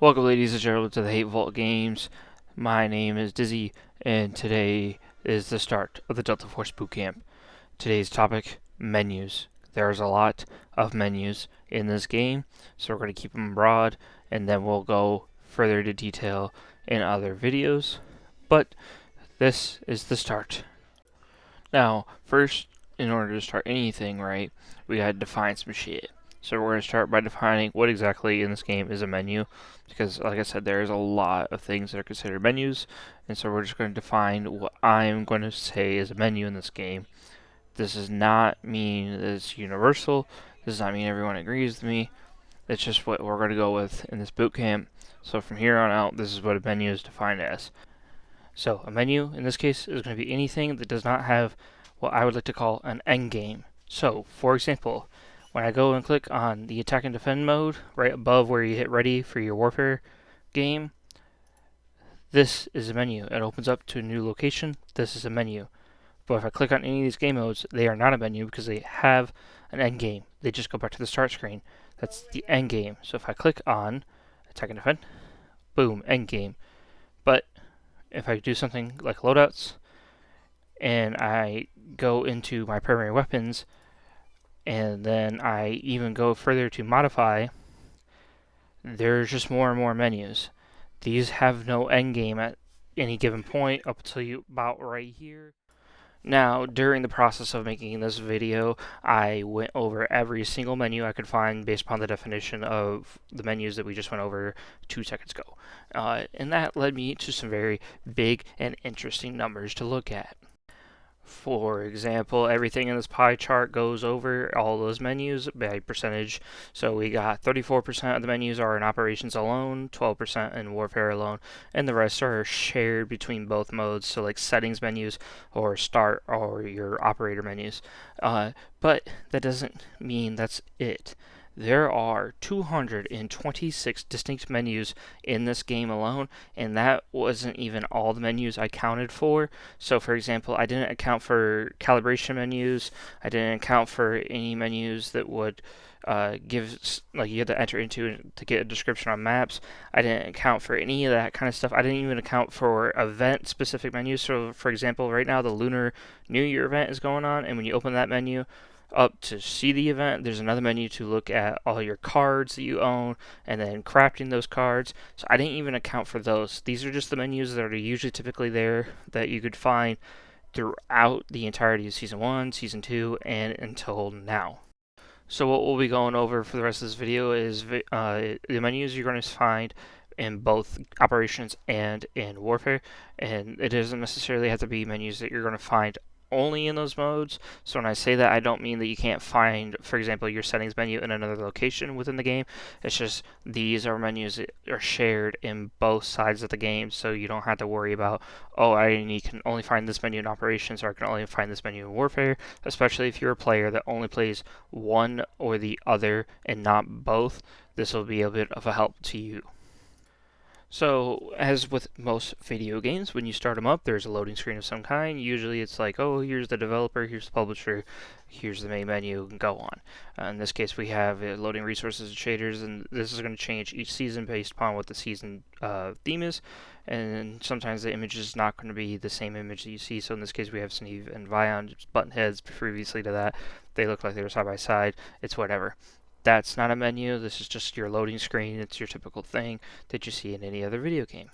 Welcome, ladies and gentlemen, to the Hate Vault Games. My name is Dizzy, and today is the start of the Delta Force Boot Camp. Today's topic, menus. There's a lot of menus in this game, so we're going to keep them broad, and then we'll go further into detail in other videos. But this is the start. Now, first, in order to start anything right, we gotta define some shit. So we're going to start by defining what exactly in this game is a menu, because like I said, there's a lot of things that are considered menus, and so we're just going to define what I'm going to say is a menu in this game. This does not mean that it's universal, this does not mean everyone agrees with me, it's just what we're going to go with in this boot camp. So from here on out, this is what a menu is defined as. So a menu, in this case, is going to be anything that does not have what I would like to call an end game. So, for example, when I go and click on the attack and defend mode, right above where you hit ready for your warfare game, this is a menu. It opens up to a new location. This is a menu. But if I click on any of these game modes, they are not a menu because they have an end game. They just go back to the start screen. That's the end game. So if I click on attack and defend, boom, end game. But if I do something like loadouts, and I go into my primary weapons, and then I even go further to modify, there's just more and more menus. These have no end game at any given point up until you about right here. Now, during the process of making this video, I went over every single menu I could find based upon the definition of the menus that we just went over 2 seconds ago. And that led me to some very big and interesting numbers to look at. For example, everything in this pie chart goes over all those menus by percentage. So we got 34% of the menus are in operations alone, 12% in warfare alone, and the rest are shared between both modes. So like settings menus or start or your operator menus. But that doesn't mean that's it. There are 226 distinct menus in this game alone, and that wasn't even all the menus I counted for. So, for example, I didn't account for calibration menus, I didn't account for any menus that would give, like, you had to enter into to get a description on maps. I didn't account for any of that kind of stuff. I didn't even account for event specific menus. So, for example, right now the Lunar New Year event is going on, and when you open that menu, up to see the event, there's another menu to look at all your cards that you own and then crafting those cards. So I didn't even account for those. These are just the menus that are usually typically there that you could find throughout the entirety of Season 1, Season 2, and until now. So what we'll be going over for the rest of this video is the menus you're going to find in both operations and in warfare, and it doesn't necessarily have to be menus that you're going to find only in those modes. So when I say that, I don't mean that you can't find, for example, your settings menu in another location within the game. It's just these are menus that are shared in both sides of the game, so you don't have to worry about, oh, I can only find this menu in operations, or I can only find this menu in warfare, especially if you're a player that only plays one or the other and not both. This will be a bit of a help to you. So, as with most video games, when you start them up, there's a loading screen of some kind. Usually it's like, oh, here's the developer, here's the publisher, here's the main menu, and go on. In this case, we have loading resources and shaders, and this is going to change each season based upon what the season theme is. And sometimes the image is not going to be the same image that you see. So in this case, we have Sneeve and Vion, button heads previously to that. They look like they were side by side. It's whatever. That's not a menu, this is just your loading screen. It's your typical thing that you see in any other video game.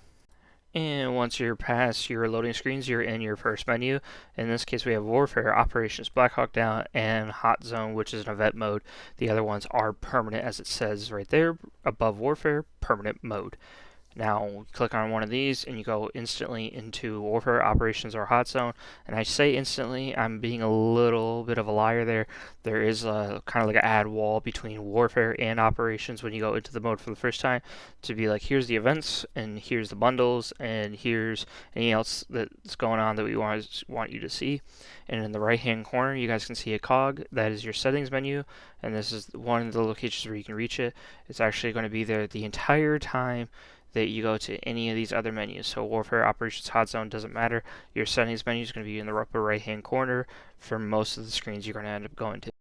And once you're past your loading screens, you're in your first menu. In this case, we have Warfare, Operations, Black Hawk Down, and Hot Zone, which is an event mode. The other ones are permanent, as it says right there above Warfare, permanent mode. Now, click on one of these and you go instantly into Warfare, Operations, or Hot Zone. And I say instantly, I'm being a little bit of a liar there. There is a kind of like an add wall between Warfare and Operations when you go into the mode for the first time to be like, here's the events, and here's the bundles, and here's anything else that's going on that we want you to see. And in the right hand corner, you guys can see a cog. That is your settings menu, and this is one of the locations where you can reach it. It's actually going to be there the entire time that you go to any of these other menus. So Warfare, Operations, Hot Zone, doesn't matter. Your settings menu is going to be in the upper right hand corner for most of the screens you're going to end up going to.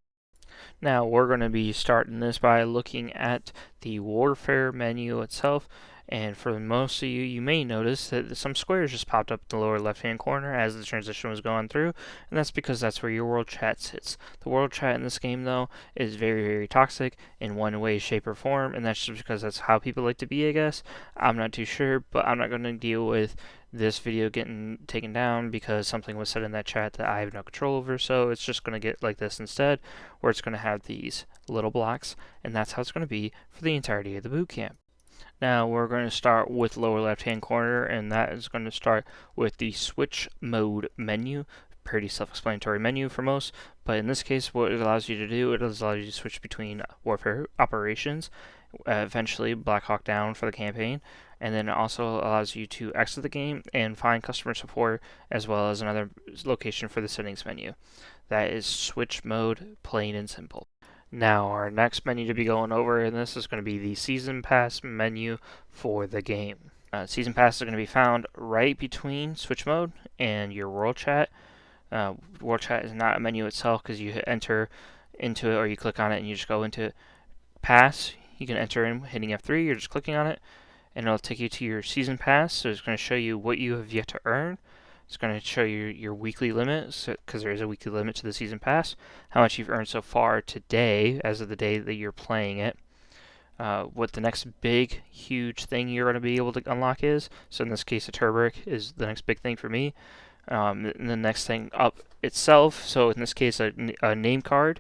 Now we're going to be starting this by looking at the Warfare menu itself, And for most of you, you may notice that some squares just popped up in the lower left-hand corner as the transition was going through, and that's because that's where your world chat sits. The world chat in this game, though, is very, very toxic in one way, shape, or form, and that's just because that's how people like to be, I guess. I'm not too sure, but I'm not going to deal with this video getting taken down because something was said in that chat that I have no control over, so it's just going to get like this instead, where it's going to have these little blocks, and that's how it's going to be for the entirety of the boot camp. Now we're going to start with lower left hand corner, and that is going to start with the switch mode menu. Pretty self-explanatory menu for most, but in this case what it allows you to do, it allows you to switch between warfare operations, eventually Black Hawk Down for the campaign, and then it also allows you to exit the game and find customer support as well as another location for the settings menu. That is switch mode, plain and simple. Now our next menu to be going over, and this is going to be the Season Pass menu for the game. Season Pass is going to be found right between Switch Mode and your World Chat. World Chat is not a menu itself because you enter into it or you click on it and you just go into it. Pass, you can enter in hitting F3, you're just clicking on it, and it'll take you to your Season Pass, so it's going to show you what you have yet to earn. It's going to show you your weekly limit, because there is a weekly limit to the Season Pass, how much you've earned so far today, as of the day that you're playing it, what the next big, huge thing you're going to be able to unlock is. So in this case, a Turbrick is the next big thing for me. And the next thing up itself, so in this case, a name card.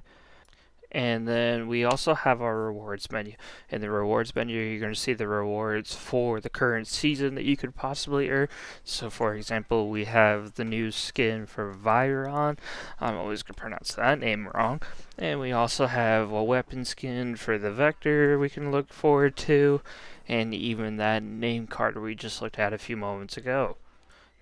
And then we also have our rewards menu. In the rewards menu, you're going to see the rewards for the current season that you could possibly earn. So, for example, we have the new skin for Viron. I'm always going to pronounce that name wrong. And we also have a weapon skin for the Vector we can look forward to. And even that name card we just looked at a few moments ago.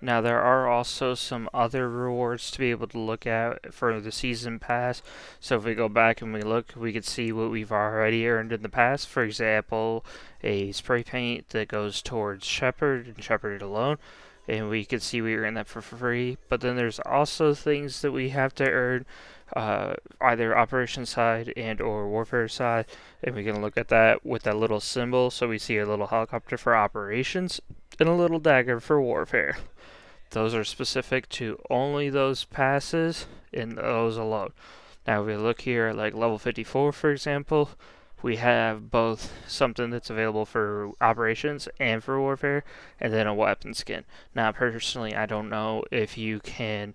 Now there are also some other rewards to be able to look at for the season pass. So if we go back and we look, we can see what we've already earned in the past. For example, a spray paint that goes towards Shepard and Shepard alone. And we can see we earned that for free. But then there's also things that we have to earn, either operation side and or warfare side. And we can look at that with that little symbol. So we see a little helicopter for operations and a little dagger for warfare. Those are specific to only those passes and those alone. Now, if we look here at like level 54, for example, we have both something that's available for operations and for warfare, and then a weapon skin. Now, personally, I don't know if you can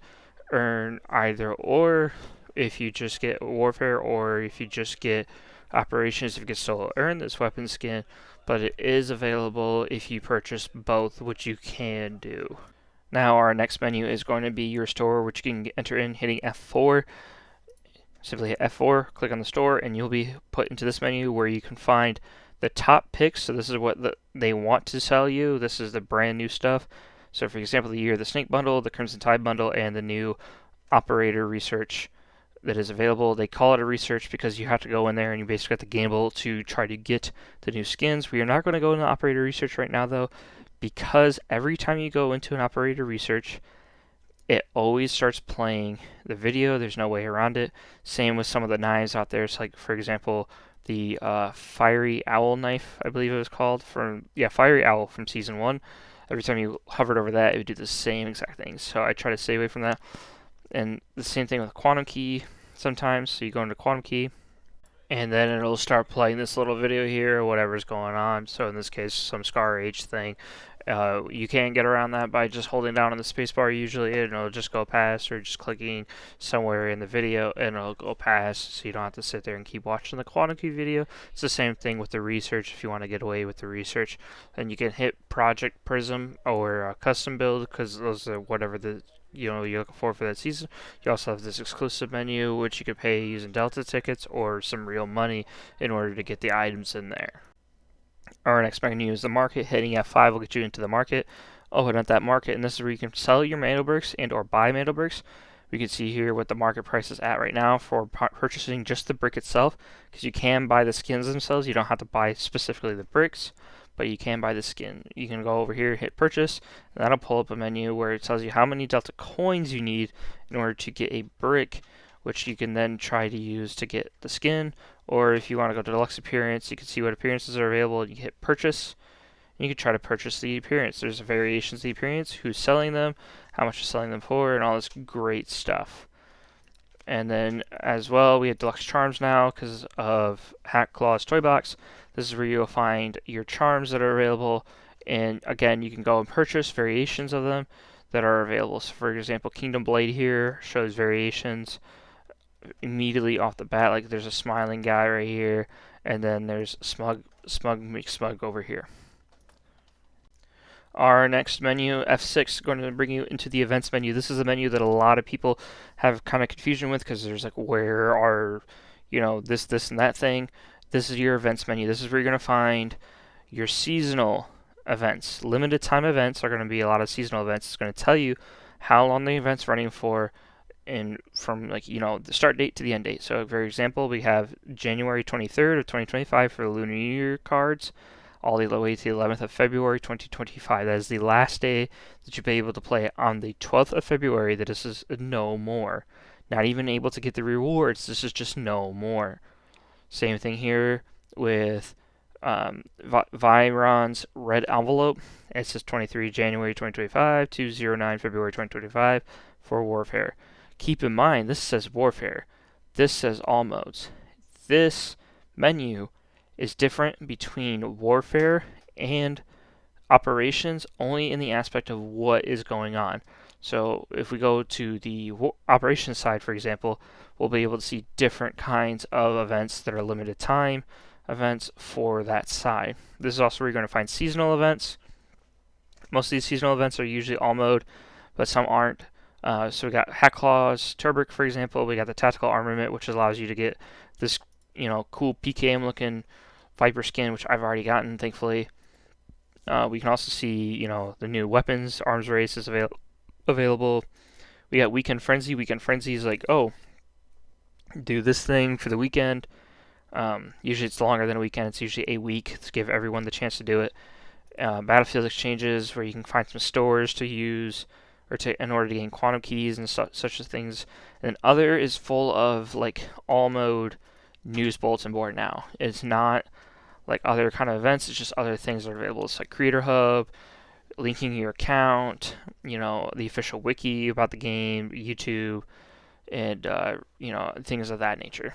earn either or, if you just get warfare, or if you just get operations, if you can still earn this weapon skin, but it is available if you purchase both, which you can do. Now our next menu is going to be your store, which you can enter in hitting F4. Simply hit F4, click on the store, and you'll be put into this menu where you can find the top picks. So this is what they want to sell you. This is the brand new stuff. So for example, the Year of the Snake bundle, the Crimson Tide bundle, and the new operator research that is available. They call it a research because you have to go in there and you basically have to gamble to try to get the new skins. We are not going to go into operator research right now though, because every time you go into an operator research, it always starts playing the video. There's no way around it. Same with some of the knives out there. It's like, for example, the Fiery Owl knife, I believe it was called, Fiery Owl from Season 1. Every time you hovered over that, it would do the same exact thing. So I try to stay away from that. And the same thing with Quantum Key sometimes. So you go into Quantum Key, and then it'll start playing this little video here, or whatever's going on. So in this case, some Scar Age thing. You can get around that by just holding down on the spacebar usually, and it'll just go past, or just clicking somewhere in the video and it'll go past, so you don't have to sit there and keep watching the Quantum Key video. It's the same thing with the research. If you want to get away with the research, then you can hit Project Prism or Custom Build, because those are whatever you're looking for that season. You also have this exclusive menu, which you can pay using Delta tickets or some real money in order to get the items in there. Our next menu is the market. Hitting F5 will get you into the market. Open up that market, and this is where you can sell your Mandel bricks and or buy Mandel bricks. We can see here what the market price is at right now for purchasing just the brick itself, because you can buy the skins themselves. You don't have to buy specifically the bricks, but you can buy the skin. You can go over here, hit purchase, and that'll pull up a menu where it tells you how many Delta coins you need in order to get a brick, which you can then try to use to get the skin. Or if you want to go to deluxe appearance, you can see what appearances are available. You hit purchase, You can try to purchase the appearance. There's variations of the appearance, who's selling them, how much is selling them for, and all this great stuff. And then as well, we have deluxe charms now because of Hat Claw's Toy Box. This is where you'll find your charms that are available, and again, you can go and purchase variations of them that are available. So, for example, Kingdom Blade here shows variations immediately off the bat. Like there's a smiling guy right here, and then there's Smug McSmug over here. Our next menu, F6, is going to bring you into the events menu. This is a menu that a lot of people have kind of confusion with because there's like, where are, this, and that thing. This is your events menu. This is where you're going to find your seasonal events. Limited time events are going to be a lot of seasonal events. It's going to tell you how long the event's running for, and from the start date to the end date. So, for example, we have January 23rd of 2025 for the Lunar New Year cards, all the way to the 11th of February 2025. That is the last day that you'll be able to play. On the 12th of February, that this is no more. Not even able to get the rewards. This is just no more. Same thing here with Viron's red envelope. It says 23 January 2025 to 09 February 2025 for Warfare. Keep in mind, this says Warfare. This says all modes. This menu is different between Warfare and Operations only in the aspect of what is going on. So if we go to the Operations side, for example, we'll be able to see different kinds of events that are limited time events for that side. This is also where you're going to find seasonal events. Most of these seasonal events are usually all mode, but some aren't. So we got Hat Claws, Turbic, for example. We got the Tactical Armament, which allows you to get this, cool PKM looking Viper skin, which I've already gotten, thankfully. We can also see, the new weapons, arms race is available. We got Weekend Frenzy. Weekend Frenzy is like, oh, do this thing for the weekend. Usually it's longer than a weekend. It's usually a week to give everyone the chance to do it. Battlefield exchanges, where you can find some stores to use in order to gain quantum keys and such things. And other is full of all mode news bulletin board now. It's not like other kind of events. It's just other things that are available. It's like Creator Hub, linking your account, the official wiki about the game, YouTube, and things of that nature.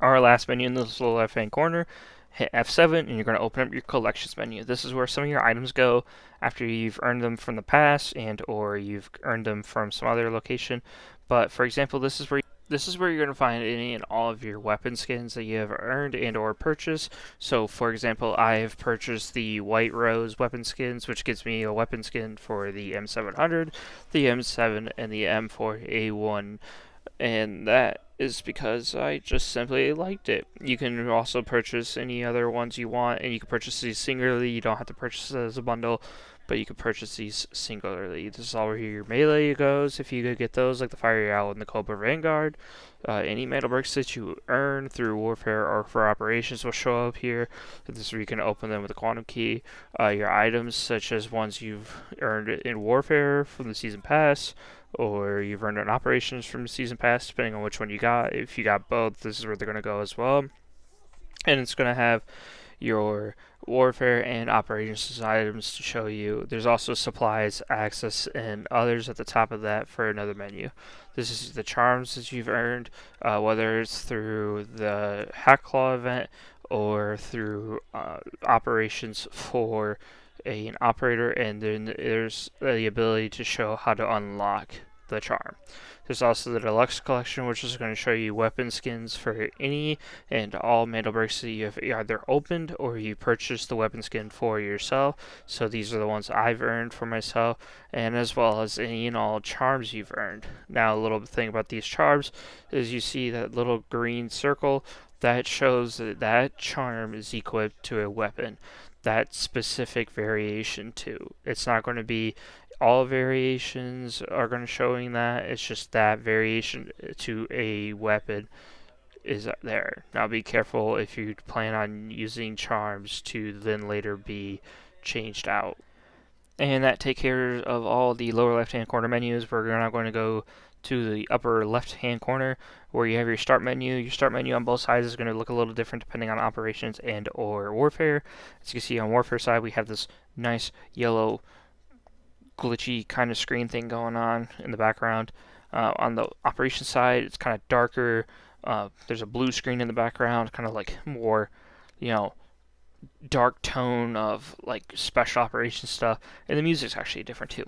Our last menu in this little left-hand corner, hit F7, and you're going to open up your collections menu. This is where some of your items go after you've earned them from the past or you've earned them from some other location. But for example, this is where you're going to find any and all of your weapon skins that you have earned and or purchased. So for example, I have purchased the White Rose weapon skins, which gives me a weapon skin for the M700, the M7, and the M4A1. And that is because I just simply liked it. You can also purchase any other ones you want, and you can purchase these singularly. You don't have to purchase it as a bundle, but you can purchase these singularly. This is all where your melee goes. If you could get those, like the Fiery Owl and the Cobra Vanguard, any metal bricks that you earn through Warfare or for Operations will show up here. This is where you can open them with a quantum key. Your items, such as ones you've earned in Warfare from the Season Pass, or you've earned in Operations from the Season Pass, depending on which one you got. If you got both, this is where they're going to go as well. And it's going to have your Warfare and Operations items to show you. There's also supplies, access, and others at the top of that for another menu. This is the charms that you've earned, whether it's through the Hat Claw event or through Operations for an operator, and then there's the ability to show how to unlock the charm. There's also the Deluxe Collection, which is going to show you weapon skins for any and all metal bricks that you have either opened or you purchased the weapon skin for yourself. So these are the ones I've earned for myself, and as well as any and all charms you've earned. Now, a little thing about these charms is you see that little green circle that shows that that charm is equipped to a weapon. That specific variation too. It's not going to be all variations are going to showing that. It's just that variation to a weapon is there. Now be careful if you plan on using charms to then later be changed out. And that takes care of all the lower left hand corner menus. We're now going to go to the upper left hand corner where you have your start menu. Your start menu on both sides is going to look a little different depending on operations and or warfare. As you can see on warfare side, we have this nice yellow glitchy kind of screen thing going on in the background. On the operation side, it's kind of darker. There's a blue screen in the background, kind of like more, you know, dark tone of like special operations stuff, and the music's actually different too.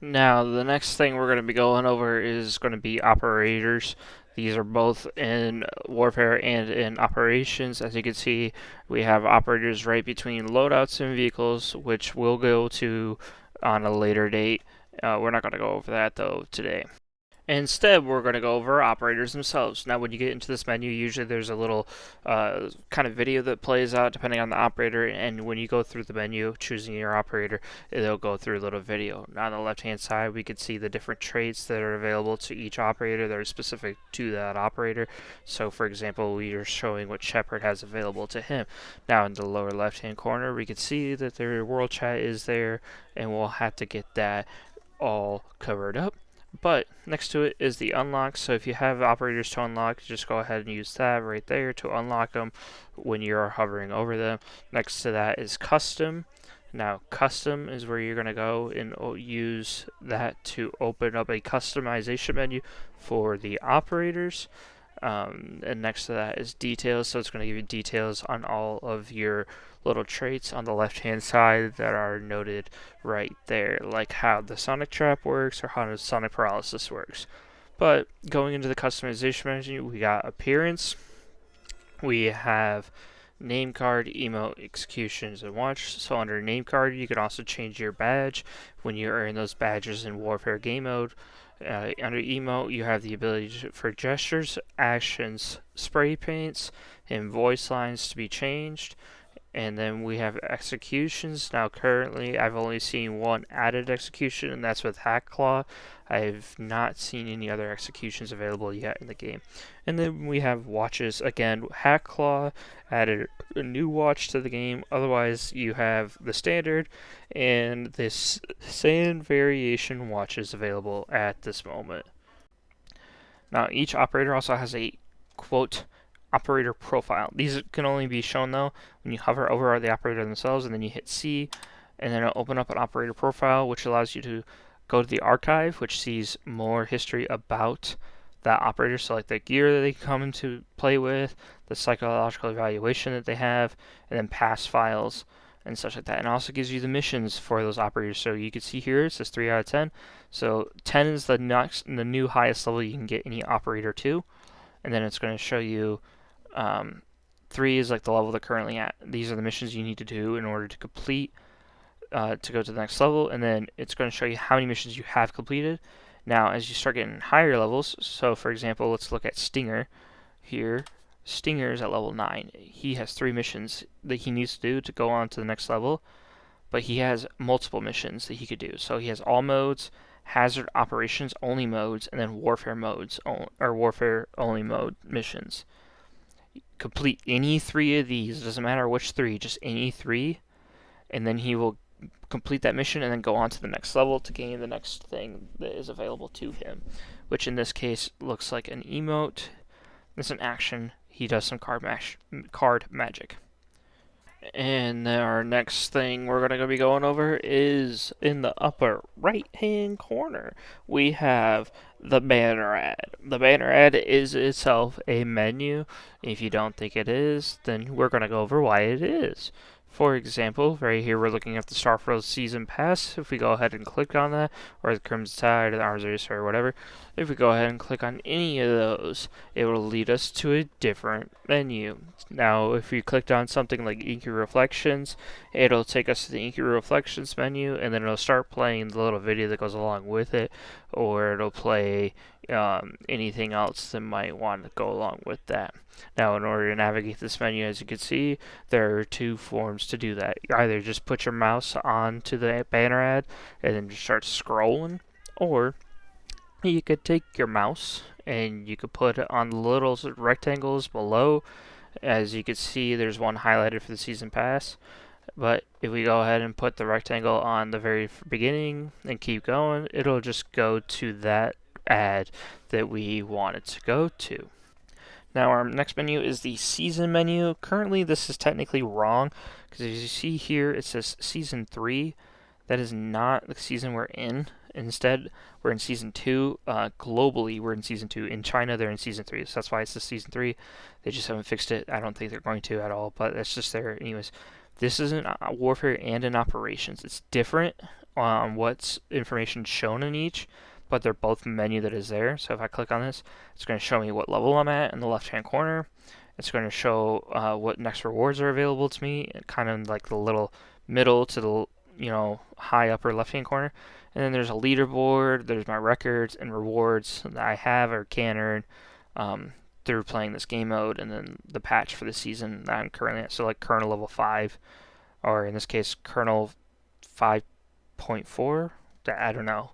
Now, the next thing we're going to be going over is going to be operators. These are both in warfare and in operations. As you can see, we have operators right between loadouts and vehicles, which we'll go to on a later date. We're not going to go over that though today. Instead, we're going to go over operators themselves. Now, when you get into this menu, usually there's a little kind of video that plays out depending on the operator, and when you go through the menu, choosing your operator, it'll go through a little video. Now, on the left-hand side, we can see the different traits that are available to each operator that are specific to that operator. So, for example, we are showing what Shepard has available to him. Now, in the lower left-hand corner, we can see that their world chat is there, and we'll have to get that all covered up. But next to it is the unlock. So if you have operators to unlock, just go ahead and use that right there to unlock them when you're hovering over them. Next to that is custom. Now custom is where you're going to go and use that to open up a customization menu for the operators. And next to that is details, so it's going to give you details on all of your little traits on the left hand side that are noted right there, like how the sonic trap works or how the sonic paralysis works. But going into the customization menu, we got appearance, we have name card, emote, executions, and watch. So under name card, you can also change your badge when you earn those badges in warfare game mode. Under emote, you have the ability for gestures, actions, spray paints, and voice lines to be changed. And then we have executions. Now currently I've only seen one added execution, and that's with Hackclaw. I've not seen any other executions available yet in the game. And then we have watches. Again, Hackclaw added a new watch to the game. Otherwise you have the standard and this sand variation watches available at this moment. Now each operator also has a quote operator profile. These can only be shown though when you hover over the operator themselves and then you hit C, and then it'll open up an operator profile, which allows you to go to the archive, which sees more history about that operator, so like the gear that they come into play with, the psychological evaluation that they have, and then past files and such like that. And it also gives you the missions for those operators. So you can see here it says 3 out of 10. So 10 is the new highest level you can get any operator to, and then it's going to show you 3 is like the level they're currently at. These are the missions you need to do in order to complete to go to the next level, and then it's going to show you how many missions you have completed. Now, as you start getting higher levels, so for example, let's look at Stinger here. Stinger is at level 9. He has 3 missions that he needs to do to go on to the next level, but he has multiple missions that he could do. So he has all modes, hazard operations only modes, and then warfare modes or warfare only mode missions. Complete any 3 of these, doesn't matter which 3, just any 3, and then he will complete that mission and then go on to the next level to gain the next thing that is available to him, which in this case looks like an emote. It's an action. He does some card magic. And our next thing we're going to be going over is in the upper right hand corner. We have the banner ad. The banner ad is itself a menu. If you don't think it is, then we're going to go over why it is. For example, right here we're looking at the Starfield Season Pass. If we go ahead and click on that, or the Crimson Tide, or the Arms Race, or whatever, if we go ahead and click on any of those, it will lead us to a different menu. Now, if we clicked on something like Inky Reflections, it'll take us to the Inky Reflections menu, and then it'll start playing the little video that goes along with it, or it'll play anything else that might want to go along with that. Now, in order to navigate this menu, as you can see, there are 2 forms to do that. You either just put your mouse onto the banner ad and then just start scrolling, or you could take your mouse and you could put it on the little rectangles below. As you can see, there's one highlighted for the season pass. But if we go ahead and put the rectangle on the very beginning and keep going, it'll just go to that ad that we wanted to go to. Now our next menu is the season menu. Currently this is technically wrong because as you see here it says season 3. That is not the season we're in. Instead, we're in season 2. Globally, we're in season 2. In China, they're in season 3. So that's why it's the season 3. They just haven't fixed it. I don't think they're going to at all, but that's just there. Anyways, this is in warfare and in operations. It's different on what's information shown in each, but they're both menu that is there. So if I click on this, it's going to show me what level I'm at in the left-hand corner. It's going to show what next rewards are available to me, kind of like the little middle to the high upper left hand corner. And then there's a leaderboard, there's my records and rewards that I have or can earn through playing this game mode, and then the patch for the season that I'm currently at. So like Colonel level 5, or in this case Colonel 5.4, I don't know.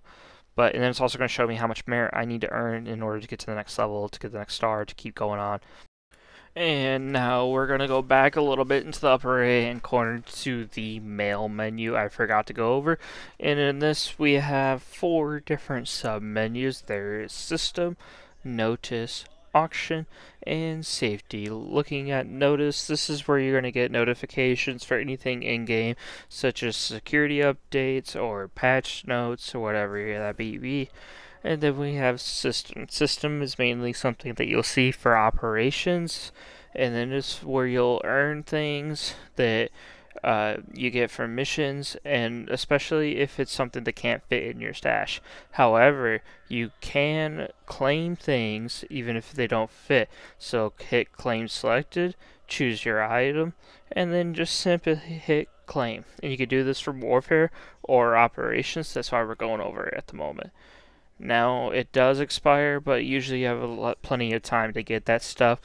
And then it's also going to show me how much merit I need to earn in order to get to the next level, to get the next star, to keep going on. And now we're going to go back a little bit into the upper right-hand corner to the mail menu I forgot to go over. And in this we have 4 different sub-menus. There is System, Notice, Auction, and Safety. Looking at Notice, this is where you're going to get notifications for anything in-game, such as security updates or patch notes or whatever that be. And then we have System. System is mainly something that you'll see for operations, and then it's where you'll earn things that you get from missions, and especially if it's something that can't fit in your stash. However, you can claim things even if they don't fit. So hit claim selected, choose your item, and then just simply hit claim. And you can do this from warfare or operations. That's why we're going over it at the moment. Now, it does expire, but usually you have plenty of time to get that stuff.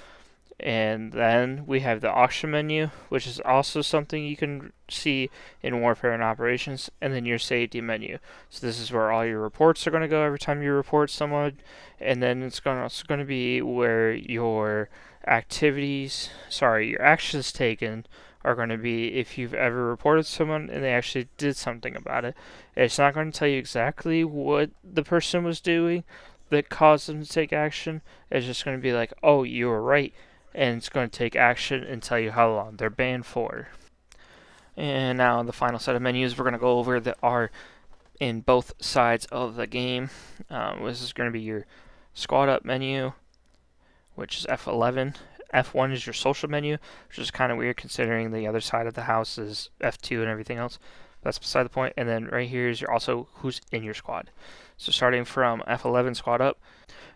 And then we have the auction menu, which is also something you can see in warfare and operations, and then your safety menu. So this is where all your reports are going to go every time you report someone, and then it's also going to be where your actions taken are going to be if you've ever reported someone and they actually did something about it. It's not going to tell you exactly what the person was doing that caused them to take action. It's just going to be like, oh, you were right, and it's going to take action and tell you how long they're banned for. And now the final set of menus we're going to go over that are in both sides of the game. This is going to be your squad up menu, which is F11. F1 is your social menu, which is kind of weird considering the other side of the house is F2 and everything else. That's beside the point. And then right here is also who's in your squad. So starting from F11 squad up,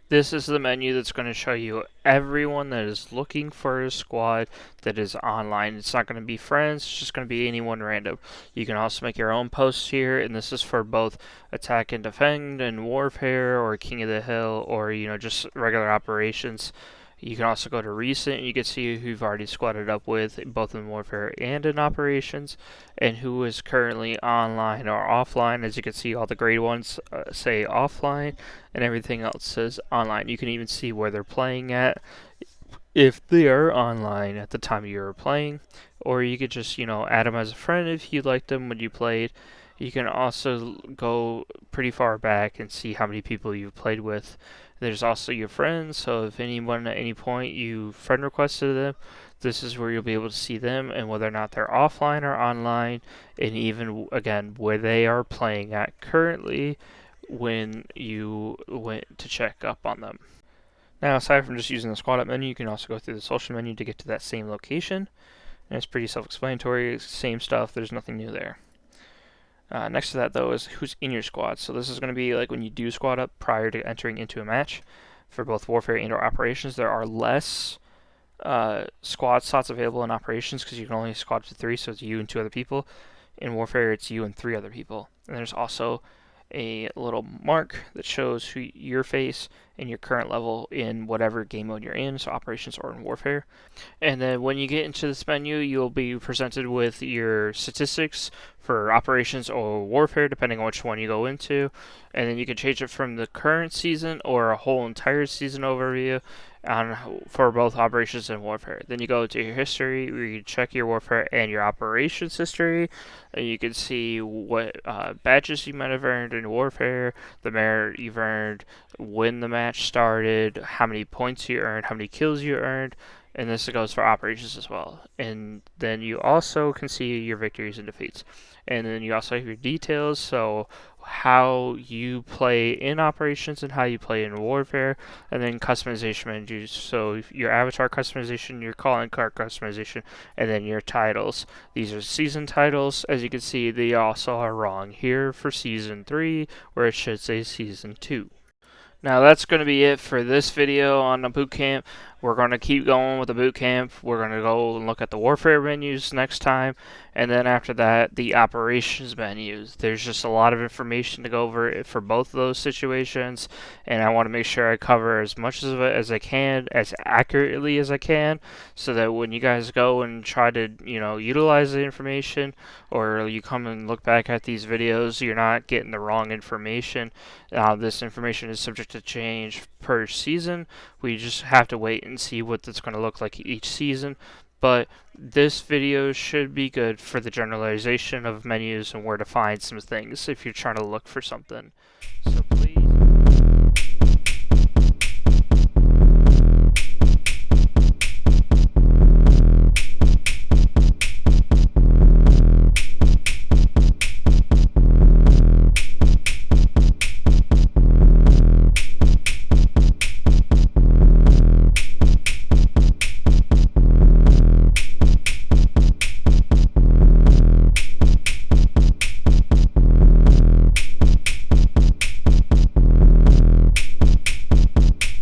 this is the menu that's going to show you everyone that is looking for a squad that is online. It's not going to be friends, it's just going to be anyone random. You can also make your own posts here, and this is for both attack and defend and warfare or King of the Hill or just regular operations. You can also go to recent, and you can see who you've already squatted up with, both in warfare and in operations, and who is currently online or offline. As you can see, all the grade ones say offline, and everything else says online. You can even see where they're playing at, if they are online at the time you were playing, or you could just, add them as a friend if you liked them when you played. You can also go pretty far back and see how many people you've played with. There's also your friends, so if anyone at any point you friend requested them, this is where you'll be able to see them and whether or not they're offline or online, and even, again, where they are playing at currently when you went to check up on them. Now, aside from just using the squad up menu, you can also go through the social menu to get to that same location, and it's pretty self-explanatory, same stuff, there's nothing new there. Next to that, though, is who's in your squad. So this is going to be like when you do squad up prior to entering into a match. For both warfare and or operations, there are less squad slots available in operations because you can only squad up to 3, so it's you and 2 other people. In warfare, it's you and 3 other people. And there's also a little mark that shows who your face and your current level in whatever game mode you're in, so operations or in warfare. And then when you get into this menu, you'll be presented with your statistics for operations or warfare, depending on which one you go into. And then you can change it from the current season or a whole entire season overview for both operations and warfare. Then you go to your history, where you check your warfare and your operations history, and you can see what badges you might have earned in warfare, the merit you've earned, when the match started, how many points you earned, how many kills you earned, and this goes for operations as well. And then you also can see your victories and defeats. And then you also have your details, so how you play in operations and how you play in warfare, and then customization menus. So your avatar customization, your calling card customization, and then your titles. These are season titles. As you can see, they also are wrong here for season 3, where it should say season 2. Now that's going to be it for this video on the boot camp. We're going to keep going with the boot camp. We're going to go and look at the warfare menus next time, and then after that, the operations menus. There's just a lot of information to go over for both of those situations, and I want to make sure I cover as much of it as I can, as accurately as I can, so that when you guys go and try to, utilize the information, or you come and look back at these videos, you're not getting the wrong information. This information is subject to change per season. We just have to wait and see what it's going to look like each season. But this video should be good for the generalization of menus and where to find some things if you're trying to look for something. So please